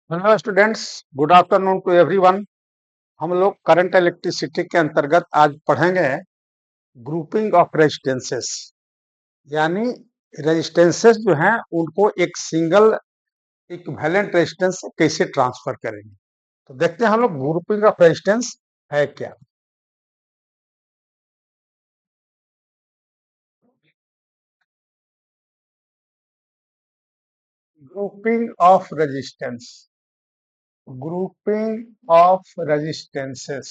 Hello students, good afternoon to everyone. हम लोग current electricity के अंतर्गत आज पढ़ेंगे ग्रुपिंग ऑफ रेजिस्टेंसेस, यानी रेजिस्टेंसेस जो हैं उनको एक सिंगल इक्विवेलेंट रेजिस्टेंस से कैसे ट्रांसफर करेंगे। तो देखते हैं हम लोग ग्रुपिंग ऑफ रेजिस्टेंस है क्या। Grouping of resistance, grouping of resistances.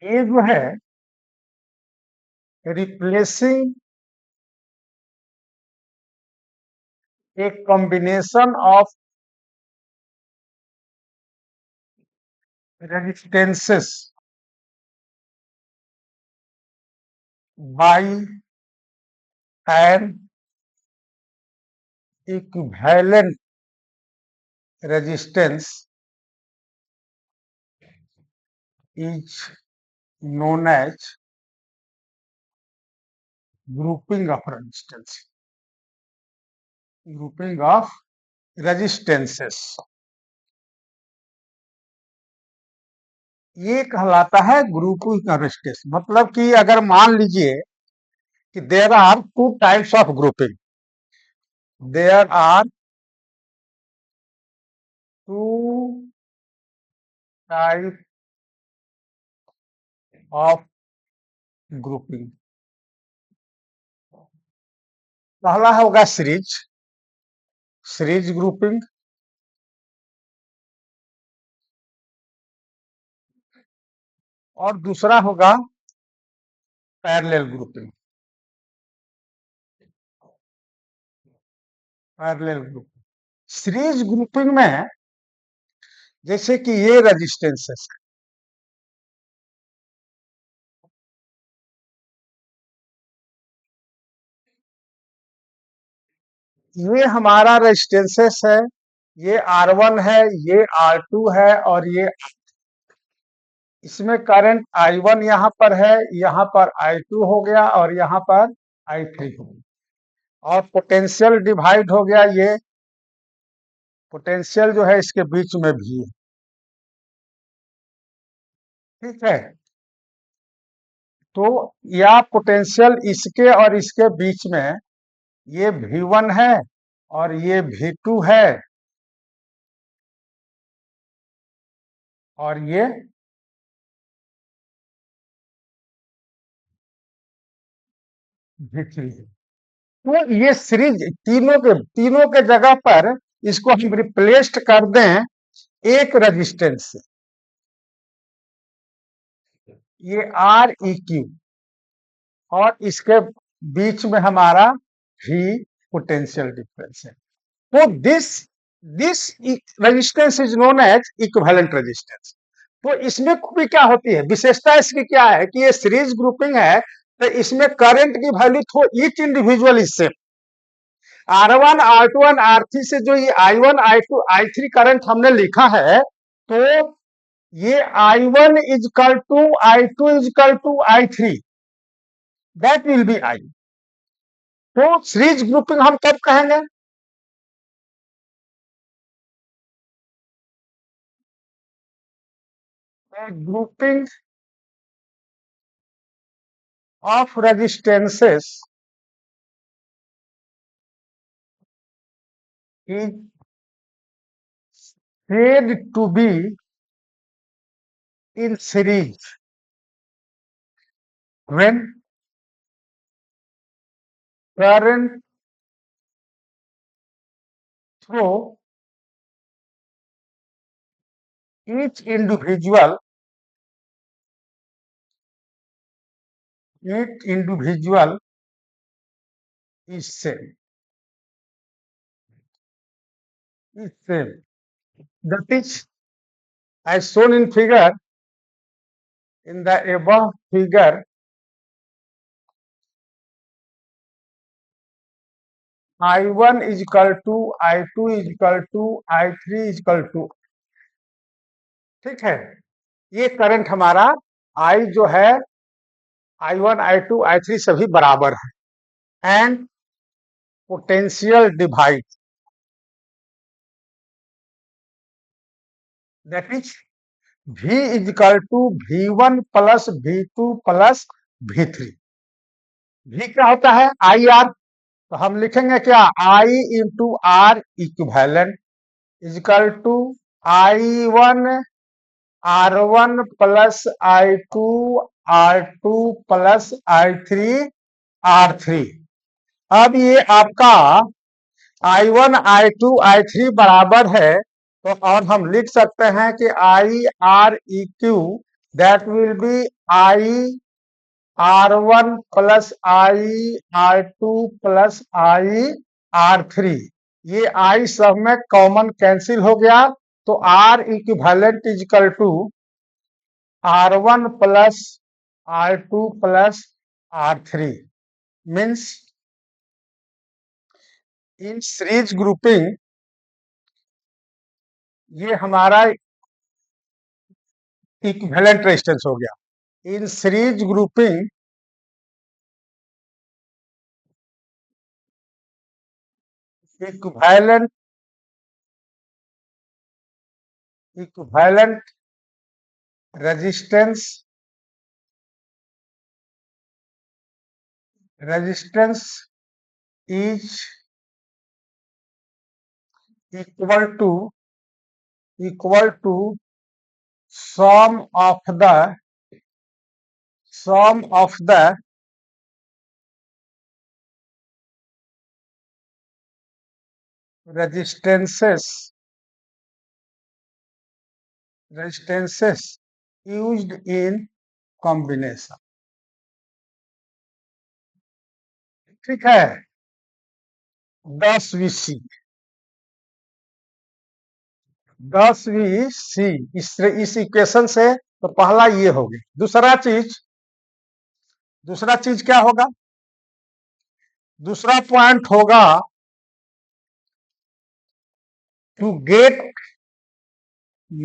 ये जो है replacing a combination of resistances by an equivalent resistance is known as grouping of resistance. Grouping of resistances ये कहलाता है ग्रुपिंग ऑफ रेजिस्टेंस। मतलब कि अगर मान लीजिए कि there are two types of grouping, there are two type of grouping. पहला होगा सीरीज ग्रुपिंग, और दूसरा होगा parallel grouping. Parallel grouping, series grouping में जैसे कि ये रेजिस्टेंसेस, ये हमारा रेजिस्टेंसेस है, ये R1 है, ये R2 है, और ये इसमें करंट I1 यहाँ पर है, यहाँ पर I2 हो गया, और यहाँ पर I3 हो गया, और पोटेंशियल डिवाइड हो गया। ये पोटेंशियल जो है इसके बीच में भी है, ठीक है। तो या पोटेंशियल इसके और इसके बीच में ये V1 है और ये V2 है, और ये V3 है। तो ये सीरीज तीनों के जगह पर इसको हम रिप्लेस्ड कर दें एक रेजिस्टेंस से, ये Req, और इसके बीच में हमारा V पोटेंशियल डिफरेंस है। तो this resistance is known as equivalent resistance. तो इसमें भी क्या होती है, विशेषता इसकी क्या है कि ये सीरीज ग्रुपिंग है, तो इसमें करंट की वैल्यू थो each individual is same. R1 R2 और R3 से जो ये I1 I2 I3 करंट हमने लिखा है, तो ये I1 is equal to I2 is equal to I3, that will be I। तो सीरीज ग्रुपिंग हम कब कहेंगे, grouping of resistances is said to be in series when current through each individual is same. That is as shown in figure. In the above figure, I1 is equal to I2 is equal to I3 is equal to, ठीक है। ये current हमारा आई जो है I1 I2 I3 सभी बराबर है and potential divide that is V is equal to V1 plus V2 plus V3। V क्या होता है IR, तो हम लिखेंगे क्या I into R equivalent is equal to I1 R1 plus I2 R2 plus I3 R3। अब ये आपका I1 I2 I3 बराबर है, तो और हम लिख सकते हैं कि I R E Q that will be I R1 plus I R2 plus I R3। ये I सब में कॉमन कैंसिल हो गया, तो R equivalent is equal to R1 plus R2 plus R3 means in series grouping ये हमारा equivalent resistance हो गया। In series grouping equivalent resistance is equal to sum of the resistances used in combination। ठीक है, 10 VC इस equation से, तो पहला ये हो गया। दूसरा चीज क्या होगा, दूसरा पॉइंट होगा to get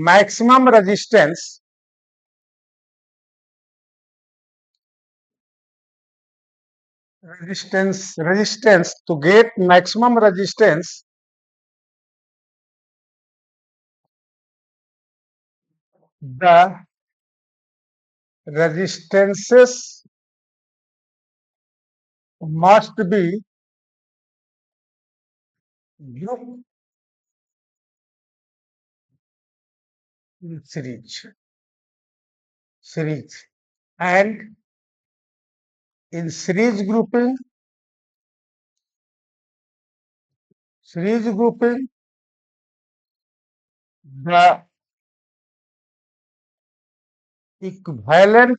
maximum resistance to get maximum resistance, the resistances must be grouped in series and in series grouping the equivalent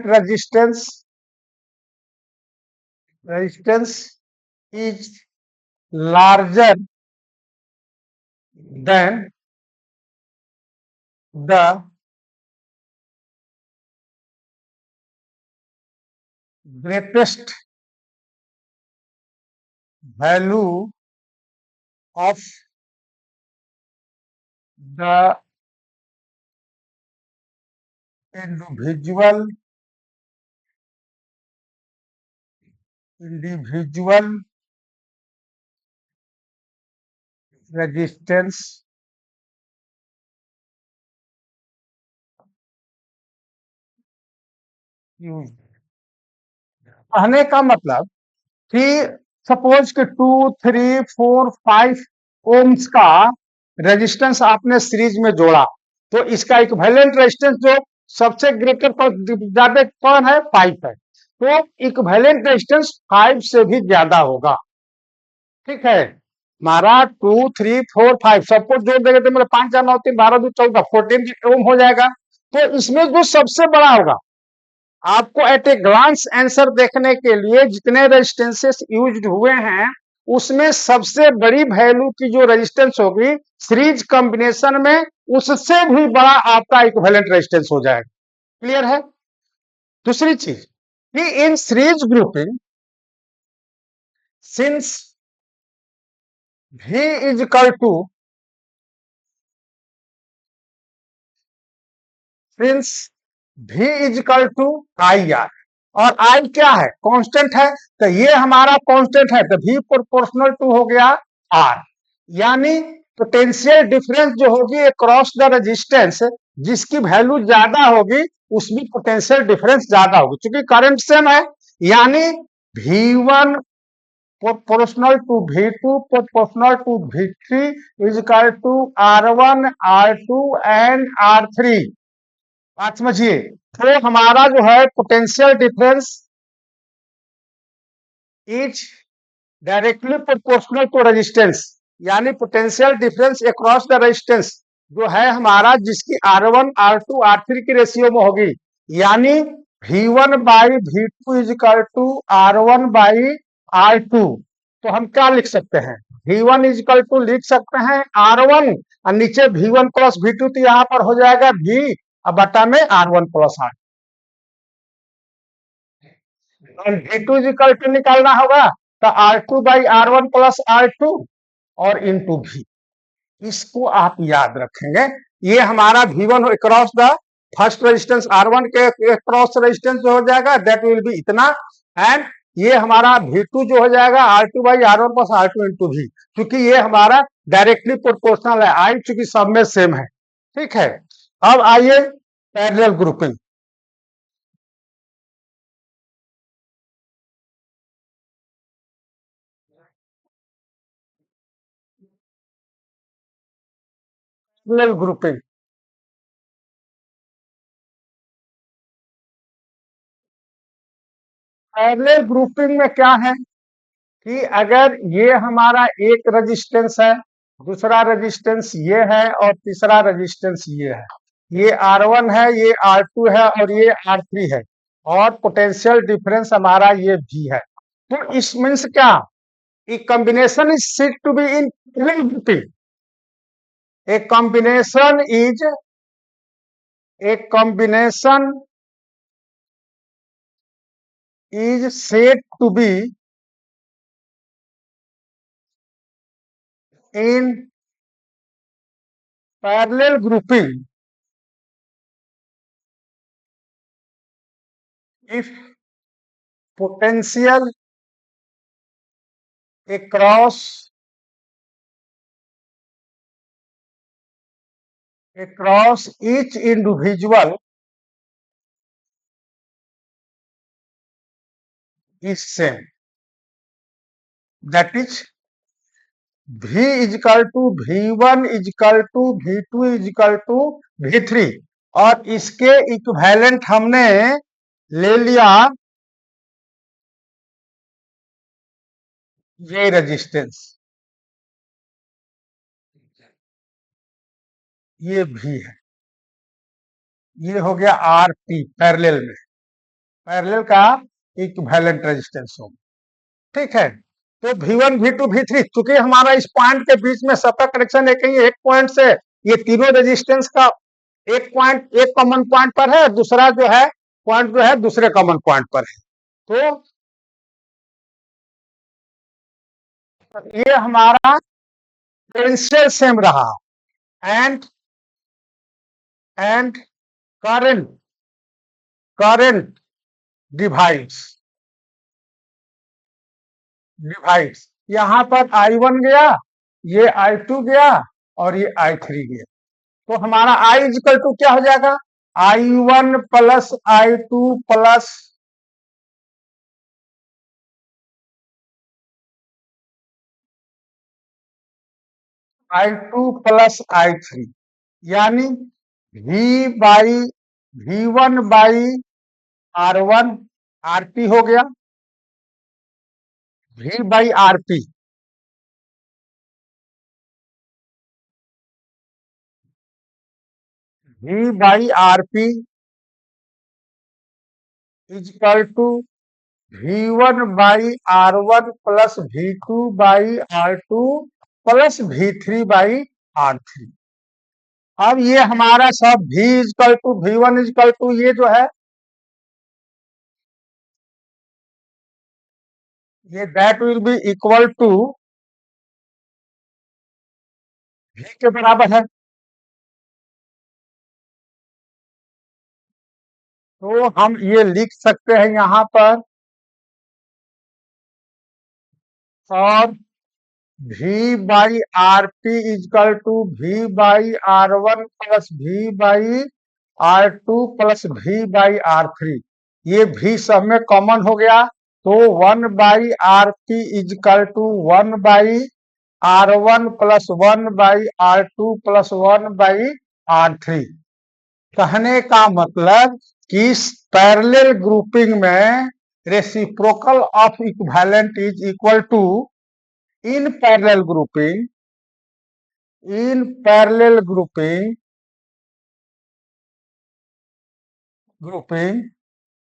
resistance is larger than the greatest value of the individual resistance used। कहने का मतलब कि suppose कि 2, 3, 4, 5 ohms का resistance आपने series में जोड़ा, तो इसका इक्विवेलेंट रेजिस्टेंस जो सबसे ग्रेटर पर ज्यादा कौन है 5 है, तो इक्विवेलेंट रेजिस्टेंस 5 से भी ज्यादा होगा। ठीक है, हमारा 2, 3, 4, 5 सबको जोड़ देंगे तो मेरे 5, 4, 9, 3, 12, 2, 14, 14 ओम हो जाएगा। तो इसमें जो सबसे बड़ा होगा, आपको एट ए ग्लांस आंसर देखने के लिए जितने रेजिस्टेंसेस यूज्ड हुए हैं उसमें सबसे बड़ी वैल्यू की जो रेजिस्टेंस होगी सीरीज कॉम्बिनेशन में, उससे भी बड़ा आपका इक्विवेलेंट रेजिस्टेंस हो जाएगा। क्लियर है। दूसरी चीज कि in series grouping since V is equal to since V is equal to I R, और आई क्या है, कांस्टेंट है, तो ये हमारा कांस्टेंट है, तो V प्रोपोर्शनल टू हो गया R, यानी पोटेंशियल डिफरेंस जो होगी अक्रॉस द रेजिस्टेंस, जिसकी वैल्यू ज्यादा होगी उसमें पोटेंशियल डिफरेंस ज्यादा होगी, क्योंकि करंट सेम है, यानी V1 proportional to V2 proportional to V3 is equal to R1 R2 and R3। बात समझिए, तो हमारा जो है potential difference is directly proportional to resistance, यानी potential difference across the resistance जो है हमारा, जिसकी R1 R2 R3 की रेशियो में होगी, यानी V1 by V2 is equal to R1 by R2। तो हम क्या लिख सकते हैं, V1 इज इक्वल टू लिख सकते हैं R1 और नीचे V1 प्लस V2, तो यहां पर हो जाएगा V और बटा में R1 प्लस R, और V2 इज इक्वल टू निकालना होगा तो R2 by R1 plus R2 और इनटू V। इसको आप याद रखेंगे, ये हमारा V1 across the first resistance R1 के अक्रॉस रेजिस्टेंस जो हो जाएगा दैट विल बी इतना, एंड ये हमारा V2 जो हो जाएगा R2 by R1 plus R2 into V, क्योंकि ये हमारा डायरेक्टली प्रोपोर्शनल है, आई चूंकि सब में सेम है। ठीक है, अब आइए parallel grouping. Parallel grouping, parallel grouping में क्या है कि अगर ये हमारा एक रेजिस्टेंस है, दूसरा रेजिस्टेंस ये है और तीसरा रेजिस्टेंस ये है, ये R1 है, ये R2 है और ये R3 है, और पोटेंशियल डिफरेंस हमारा ये V है, तो इस मीन्स क्या, a combination is said to be in parallel grouping, a combination is a combination is said to be in parallel grouping if potential across each individual is same, that is V is equal to V1 is equal to V2 is equal to V3, और इसके equivalent हमने ले लिया ये resistance, ये V है, ये हो गया RP पैरेलल में, पैरेलल का इक्विवेलेंट रेजिस्टेंस हो। ठीक है, तो V1 V2 V3, क्योंकि हमारा इस पॉइंट के बीच में सबका कनेक्शन है, कहीं एक पॉइंट से ये तीनों रेजिस्टेंस का एक पॉइंट एक कॉमन पॉइंट पर है, दूसरा जो है पॉइंट जो है दूसरे कॉमन पॉइंट पर है, तो ये हमारा पोटेंशियल सेम रहा, and and current current divides divides, यहां पर I1 गया, ये I2 गया और ये I3 गया, तो हमारा I इक्वल टू क्या हो जाएगा, I1 plus I2 plus I2 plus I3, यानी V1 बाई R1 RP हो गया, V by RP, V by RP is equal to V1 by R1 plus V2 by R2 plus V3 by R3। अब ये हमारा सब V is equal to V1 is equal to ये जो है ये that will be equal to V के बराबर है, तो हम ये लिख सकते हैं यहां पर, और V by R P is equal to V by R1 plus V by R2 plus V by R3, ये V सब में कॉमन हो गया, तो 1 by R P is equal to 1 by R1 plus 1 by R2 plus 1 by R3। कहने का मतलब कि पैरेलल ग्रुपिंग में reciprocal of equivalent is equal to, in parallel grouping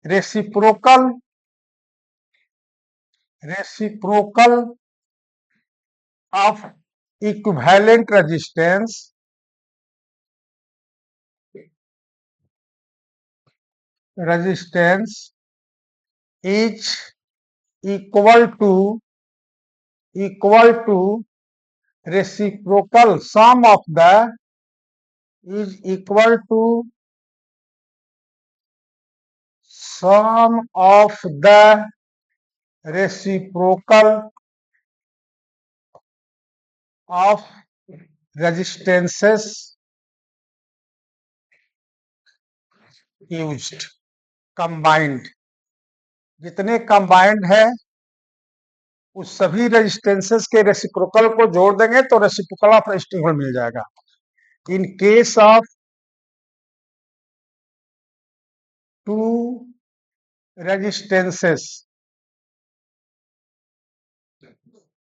reciprocal of equivalent resistance is equal to reciprocal sum of the is equal to sum of the reciprocal of resistances used, combined, जितने combined है उस सभी resistances के reciprocal को जोड़ देंगे तो reciprocal of resisting मिल जाएगा। In case of two resistances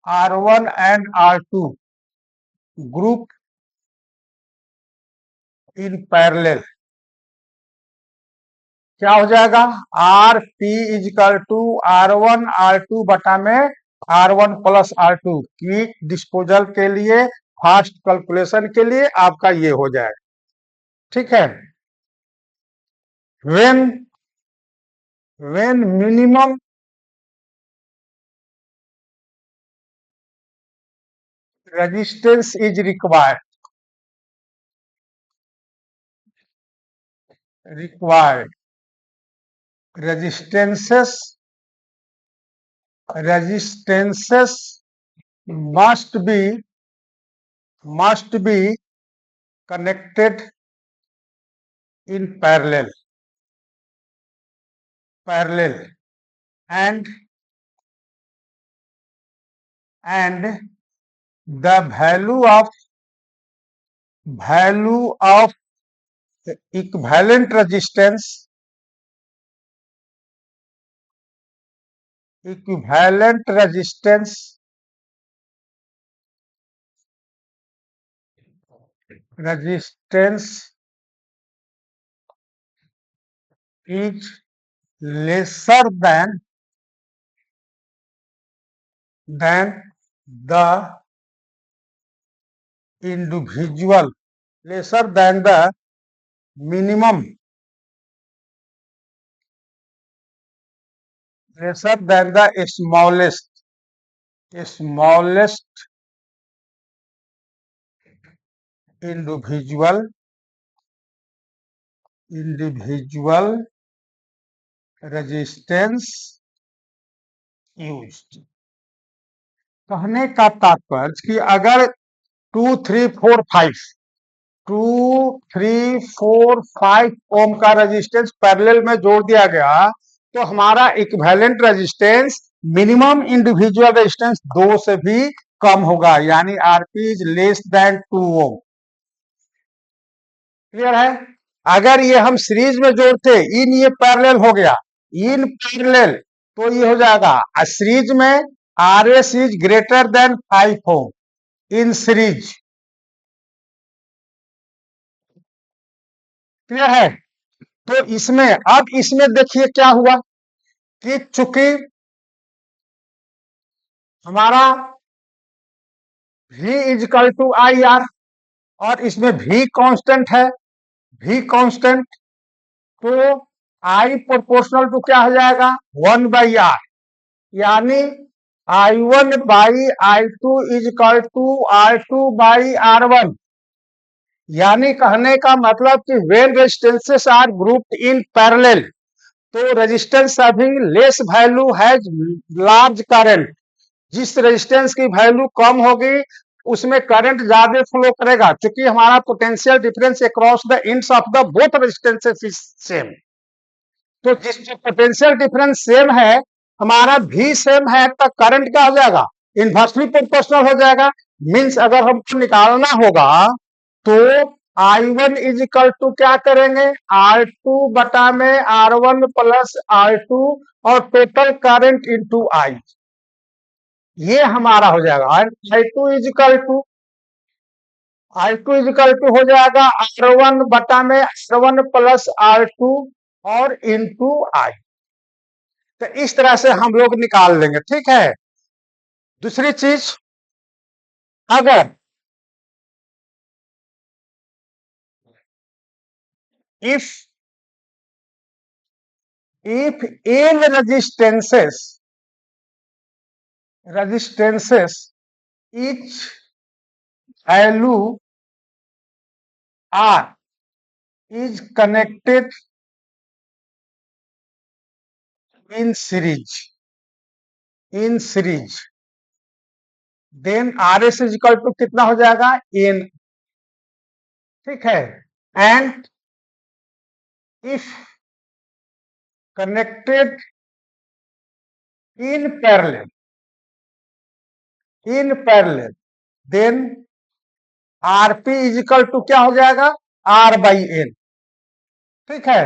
R1 and R2 group in parallel, क्या हो जाएगा, are P is equal to R1 R2 बटा में R1 प्लस R2 की डिस्पोजल के लिए, फास्ट कैलकुलेशन के लिए आपका ये हो जाएगा। ठीक है, when minimum resistance is required resistances must be connected in parallel and the value of equivalent resistance is lesser than the individual, lesser than the minimum, lesser than the smallest individual resistance used। कहने का तात्पर्य कि अगर 2, 3, 4, 5 ओम का resistance parallel में जोड़ दिया गया तो हमारा equivalent resistance minimum individual resistance 2 से भी कम होगा, यानी RP is less than 2 ohm. Clear है? अगर ये हम सीरीज में जोड़ते, इन ये पैरेलल हो गया, इन पैरेलल, तो ये हो जाएगा सीरीज में R S is greater than 5 ohm in series. Clear है? तो इसमें, अब इसमें देखिए क्या हुआ कि चूंकि हमारा V is equal to I R और इसमें V कांस्टेंट है, V कांस्टेंट, तो I प्रोपोर्शनल टू क्या हो जाएगा, 1 बाई आर, यानी I1 by I2 is equal to R2 by R1। यानी कहने का मतलब कि when resistances are grouped in parallel तो resistance having less value has large current. जिस रेजिस्टेंस की वैल्यू कम होगी उसमें करंट ज्यादा फ्लो करेगा, क्योंकि हमारा potential difference across the ends of the both resistances is same. तो जिस पोटेंशियल डिफरेंस सेम है, हमारा भी सेम है, तो करंट क्या हो जाएगा, इनवर्सली प्रोपोर्शनल हो जाएगा। मींस अगर हमको निकालना होगा तो I1 इज इक्वल टू क्या करेंगे, R2 बटा में R1 प्लस R2 और टोटल करंट इंटू आई, ये हमारा हो जाएगा। I2 इज इक्वल टू हो जाएगा R1 बटा में R1 प्लस R2 और इंटू आई। तो इस तरह से हम लोग निकाल लेंगे, ठीक है। दूसरी चीज, अगर if n resistances each value R is connected in series, then RS is equal to कितना हो जाएगा, n, ठीक है। And if connected in parallel, then RP is equal to क्या हो जाएगा, R बाई एन, ठीक है।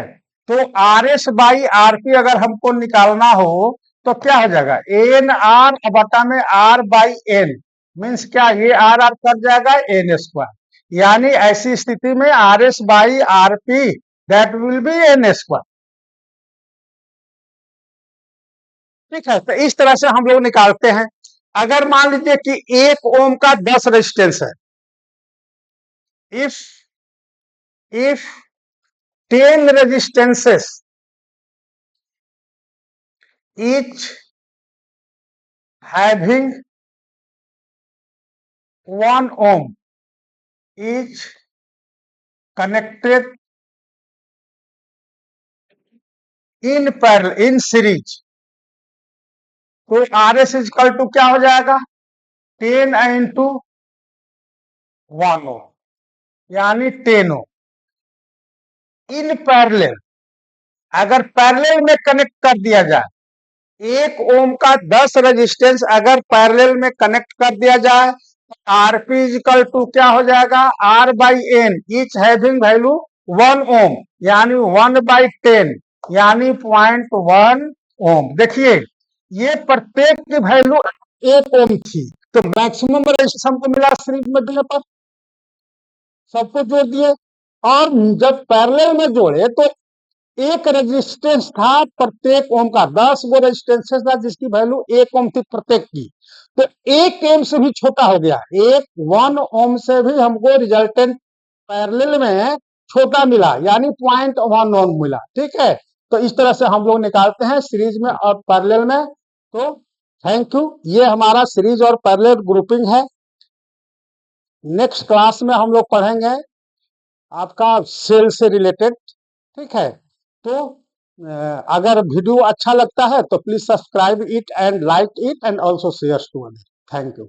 तो RS बाई RP अगर हमको निकालना हो तो क्या हो जाएगा, एन आर बटा में R बाई एन, मीन्स क्या, ये आर आर कट जाएगा, एन स्क्वायर। यानी ऐसी स्थिति में RS बाई RP that will be n square, ठीक है। तो इस तरह से हम लोग निकालते हैं। अगर मान लीजिए कि 1 ओम का 10 रेजिस्टेंस है, if 10 resistances each having 1 ohm is connected in parallel in series, तो RS इज इक्वल टू क्या हो जाएगा, 10 इंटू 1 ओम, यानी 10 ओम। इन पैरेलल, अगर पैरेलल में कनेक्ट कर दिया जाए, 1 ओम का 10 रेजिस्टेंस अगर पैरेलल में कनेक्ट कर दिया जाए, आरपी इज इक्वल टू क्या हो जाएगा, R by n, each having value 1 ohm, यानी 1 बाई 10, यानी 0.1 ओम। देखिए ये प्रत्येक की वैल्यू 1 ओम थी, तो मैक्सिमम रेजिस्टेंस हमको मिला सीरीज में देने पर, सबको जोड़ दिए, और जब पैरेलल में जोड़े तो एक रेजिस्टेंस था प्रत्येक ओम का, 10 वो रेजिस्टेंसेस था जिसकी वैल्यू 1 ओम थी प्रत्येक की, तो 1 ओम से भी छोटा हो गया, 1 ओम से भी हमको रिजल्टेंट पैरेलल में छोटा मिला, यानी 0.1 ओम मिला, ठीक है। तो इस तरह से हम लोग निकालते हैं सीरीज में और पैरेलल में। तो थैंक यू, ये हमारा सीरीज और पैरेलल ग्रुपिंग है। नेक्स्ट क्लास में हम लोग पढ़ेंगे आपका सेल से रिलेटेड, ठीक है। तो अगर वीडियो अच्छा लगता है तो please subscribe it and like it and also share to other. Thank you.